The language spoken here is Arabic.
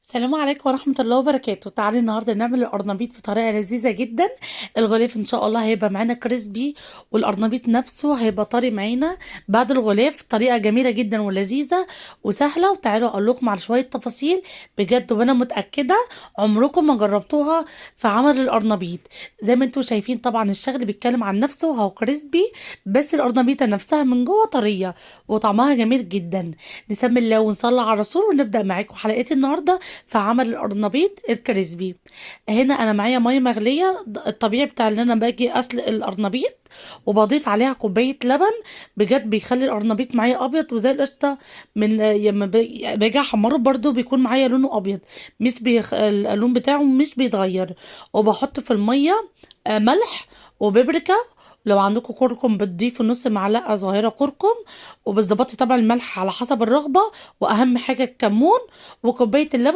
السلام عليكم ورحمة الله وبركاته. تعالي النهاردة نعمل القرنبيط بطريقة لذيذة جدا. الغلاف ان شاء الله هيبقى معانا كريسبي، والقرنبيط نفسه هيبقى طري معانا بعد الغلاف. طريقة جميلة جدا ولذيذة وسهلة، وتعالوا اقول لكم على شوية تفاصيل بجد وانا متأكدة عمركم ما جربتوها في عمل القرنبيط. زي ما انتم شايفين طبعا الشغل بيتكلم عن نفسه، هو كريسبي بس القرنبيطة نفسها من جوه طرية وطعمها جميل جدا. نسمي الله ونصلي على الرسول ونبدأ معاكم حلقتي النهارده في عمل القرنبيط الكريسبي. هنا انا معايا ميه مغليه، الطبيعي بتاع ان انا باجي اسلق القرنبيط وبضيف عليها كوبايه لبن. بجد بيخلي القرنبيط معايا ابيض وزي القشطه. من لما باجي احمره برضو بيكون معايا لونه ابيض، مش اللون بتاعه مش بيتغير. وبحط في الميه ملح وبابريكا. لو عندكم كركم بتضيفوا نص معلقه صغيره كركم، وبتظبطي طبعا الملح على حسب الرغبه، واهم حاجه الكمون وكوبايه اللبن.